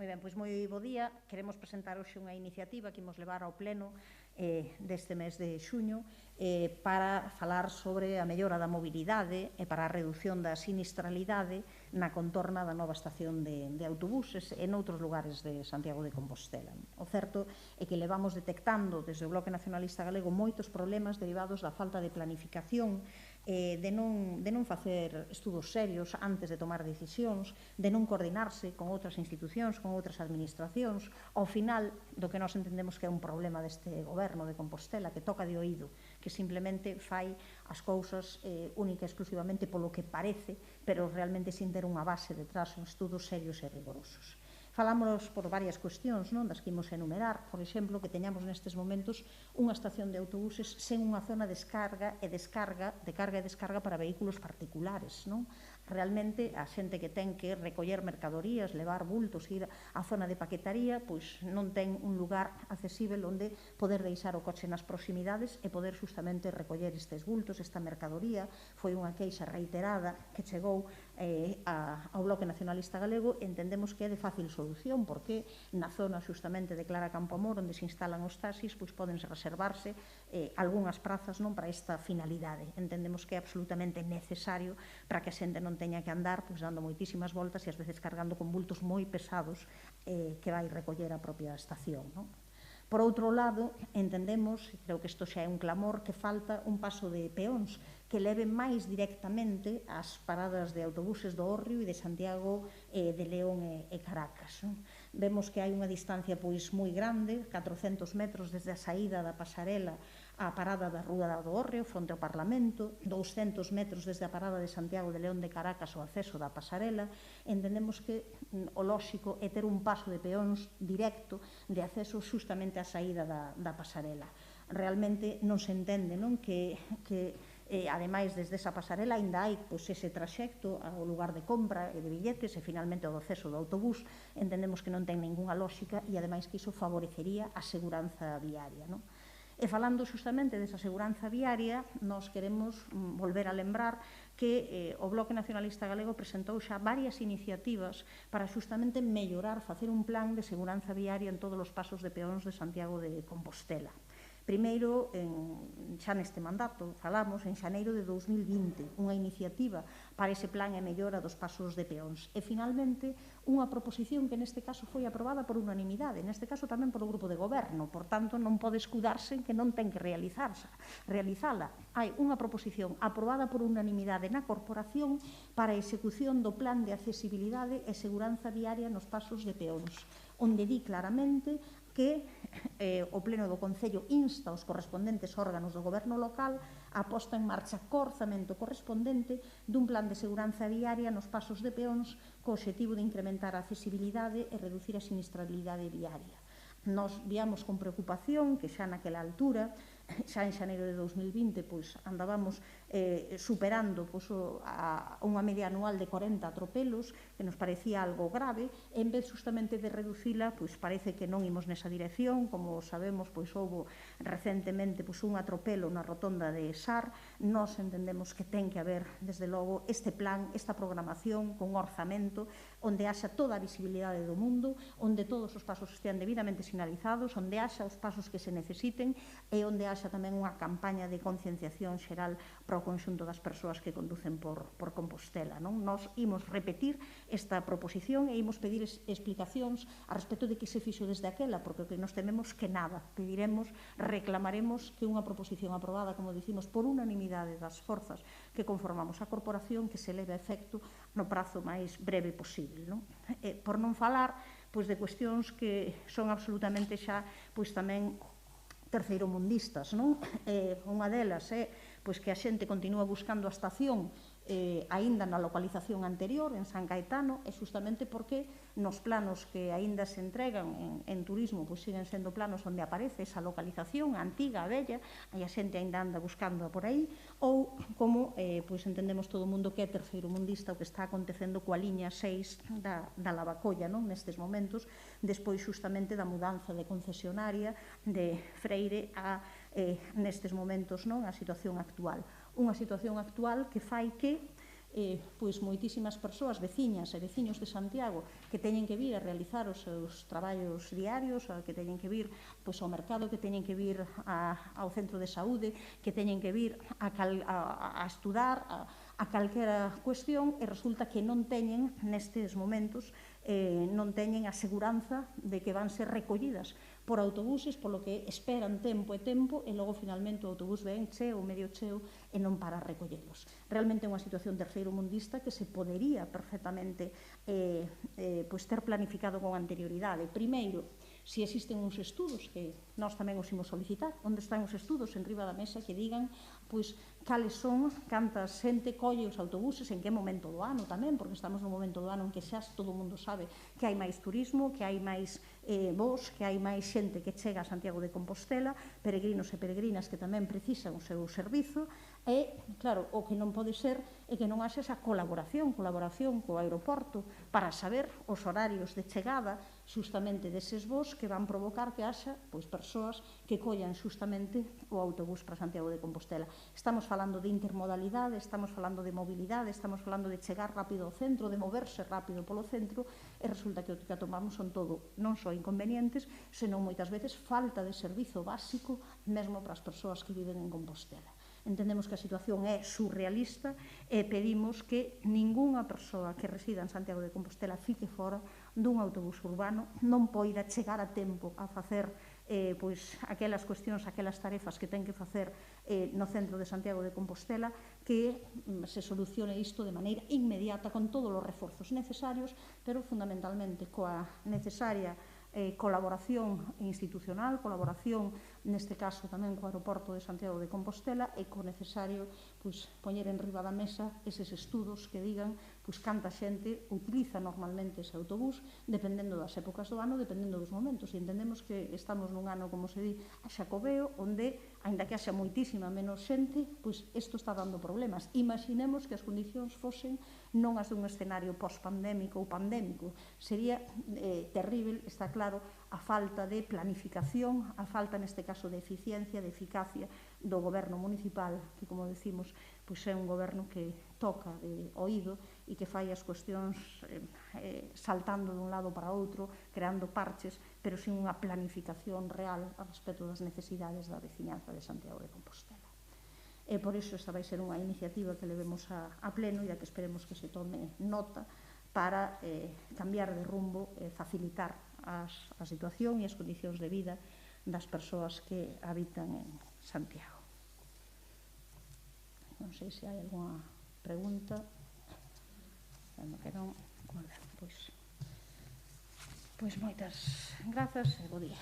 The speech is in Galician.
ben, pois moi bo día. Queremos presentar hoxe unha iniciativa que imos levar ao pleno deste mes de xuño para falar sobre a mellora da mobilidade e para a reducción da sinistralidade na contorna da nova estación de autobuses e noutros lugares de Santiago de Compostela. O certo é que levamos detectando desde o Bloque Nacionalista Galego moitos problemas derivados da falta de planificación, de non facer estudos serios antes de tomar decisións, de non coordinarse con outras institucións, con outras administracións, ao final do que nós entendemos que é un problema deste goberno de Compostela, que toca de oído, que simplemente fai as cousas única e exclusivamente polo que parece, pero realmente sin ter unha base detrás, un estudos serios e rigorosos. Falamos por varias cuestións, das que imos enumerar, por exemplo, que teñamos nestes momentos unha estación de autobuses sen unha zona de carga e descarga para vehículos particulares. Realmente, a xente que ten que recoller mercadorías, levar bultos, ir á zona de paquetaría, pois non ten un lugar accesível onde poder deixar o coche nas proximidades e poder justamente recoller estes bultos, esta mercadoría. Foi unha queixa reiterada que chegou ao Bloque Nacionalista Galego. Entendemos que é de fácil solución, porque na zona justamente de Clara Campoamor, onde se instalan os taxis, pois podense reservarse algunhas prazas para esta finalidade. Entendemos que é absolutamente necesario para que a xente non teña que andar dando moitísimas voltas e ás veces cargando con bultos moi pesados que vai recoller a propia estación. Por outro lado, entendemos, e creo que isto xa é un clamor, que falta un paso de peóns que leve máis directamente ás paradas de autobuses do Hórreo e de Santiago de León e Caracas. Vemos que hai unha distancia moi grande, 400 metros desde a saída da pasarela á parada da Rúa do Hórreo, fronte ao Parlamento, 200 metros desde a parada de Santiago de León de Caracas ao acceso da pasarela. Entendemos que o lóxico é ter un paso de peóns directo de acceso justamente á saída da pasarela. Realmente non se entende que ademais desde esa pasarela ainda hai ese traxecto ao lugar de compra e de billetes e finalmente ao acceso do autobús. Entendemos que non ten ninguna lógica e ademais que iso favorecería a seguranza viaria. E falando justamente desa seguranza viaria, nós queremos volver a lembrar que o Bloque Nacionalista Galego presentou xa varias iniciativas para justamente mellorar, facer un plan de seguranza viaria en todos os pasos de peóns de Santiago de Compostela. Primeiro, xa neste mandato, falamos en xaneiro de 2020, unha iniciativa para ese plan e mellora dos pasos de peóns. E, finalmente, unha proposición que neste caso foi aprobada por unanimidade, neste caso tamén polo grupo de goberno, por tanto, non pode escudarse en que non ten que realizala. Hai unha proposición aprobada por unanimidade na corporación para a execución do plan de accesibilidade e seguranza viaria nos pasos de peóns, onde di claramente que o Pleno do Concello insta os correspondentes órganos do goberno local a posta en marcha co orzamento correspondente dun plan de seguranza viaria nos pasos de peóns co obxectivo de incrementar a accesibilidade e reducir a sinistralidade viaria. Nos víamos con preocupación que xa naquela altura, xa en xaneiro de 2020, andábamos superando unha media anual de 40 atropelos, que nos parecía algo grave, e en vez justamente de reducila, parece que non imos nesa dirección. Como sabemos, houve recentemente un atropelo na rotonda de Sar. Nós entendemos que ten que haber, desde logo, este plan, esta programación con orzamento, onde haxa toda a visibilidade do mundo, onde todos os pasos estean debidamente sinalizados, onde haxa os pasos que se necesiten e onde haxa tamén unha campaña de concienciación xeral para o conxunto das persoas que conducen por Compostela. Nos imos repetir esta proposición e imos pedir explicacións a respecto de que se fixo desde aquela, porque o que nos tememos que nada. Pediremos, reclamaremos que unha proposición aprobada, como dicimos, por unanimidade das forzas que conformamos a corporación, que se leve a efecto no prazo máis breve posible. Por non falar de cuestións que son absolutamente xa tamén terceiromundistas. Unha delas é que a xente continúa buscando a estación aínda na localización anterior, en San Caetano, e justamente porque nos planos que aínda se entregan en turismo siguen sendo planos onde aparece esa localización, a antiga, a vella, e a xente aínda anda buscando por aí, ou como entendemos todo o mundo que é terceiromundista o que está acontecendo coa liña 6 da Lavacolla nestes momentos, despois justamente da mudanza de concesionaria de Freire a nestes momentos a situación actual. Unha situación actual que fai que pois moitísimas persoas, veciñas e veciños de Santiago, que teñen que vir a realizar os seus traballos diarios, que teñen que vir pois, ao mercado, que teñen que vir ao centro de saúde, que teñen que vir a estudar, a calquera cuestión, e resulta que non teñen nestes momentos non teñen a seguranza de que van ser recollidas por autobuses, polo que esperan tempo e tempo, e logo finalmente o autobús ven cheo ou medio cheo e non para recollelos. Realmente é unha situación terceiromundista que se podería perfectamente pois ter planificado con anterioridade. Primeiro, se existen uns estudos, que nós tamén os imos solicitar, onde están os estudos en riba da mesa que digan pois cales son, canta xente colle os autobuses, en que momento do ano tamén, porque estamos no momento do ano en que xa todo o mundo sabe que hai máis turismo, que hai máis voos, que hai máis xente que chega a Santiago de Compostela, peregrinos e peregrinas que tamén precisan o seu servizo, e, claro, o que non pode ser é que non haxe esa colaboración co aeroporto para saber os horarios de chegada xustamente deses voos que van provocar que haxa pois, persoas que collan xustamente o autobús para Santiago de Compostela. Estamos falando de intermodalidade, estamos falando de mobilidade, estamos falando de chegar rápido ao centro, de moverse rápido polo centro, e resulta que o que tomamos son todo non só inconvenientes, senón moitas veces falta de servizo básico mesmo para as persoas que viven en Compostela. Entendemos que a situación é surrealista e pedimos que ningunha persoa que resida en Santiago de Compostela fique fora dun autobús urbano, non poida chegar a tempo a facer pois, aquelas cuestións, aquelas tarefas que ten que facer no centro de Santiago de Compostela, que se solucione isto de maneira inmediata con todos os reforzos necesarios, pero fundamentalmente coa necesaria colaboración institucional, colaboración neste caso tamén co aeroporto de Santiago de Compostela, e co necesario pois, poñer en riba da mesa eses estudos que digan pois, canta xente utiliza normalmente ese autobús, dependendo das épocas do ano, dependendo dos momentos, e entendemos que estamos nun ano, como se di, a xacobeo, onde, aínda que haxa moitísima menos xente, pois isto está dando problemas. Imaginemos que as condicións fosen non as dun escenario post-pandémico ou pandémico. Sería terrible, está claro, a falta de planificación, a falta, neste caso, de eficiencia, de eficacia do goberno municipal, que, como decimos, pois é un goberno que toca de oído e que fai as cuestións saltando dun lado para outro, creando parches, pero sin unha planificación real a respecto das necesidades da veciñanza de Santiago de Compostela. E por iso esta vai ser unha iniciativa que levemos a pleno e a que esperemos que se tome nota para cambiar de rumbo e facilitar a situación e as condicións de vida das persoas que habitan en Santiago. Non sei se hai algunha pregunta. Que non, pois moitas grazas e bo día.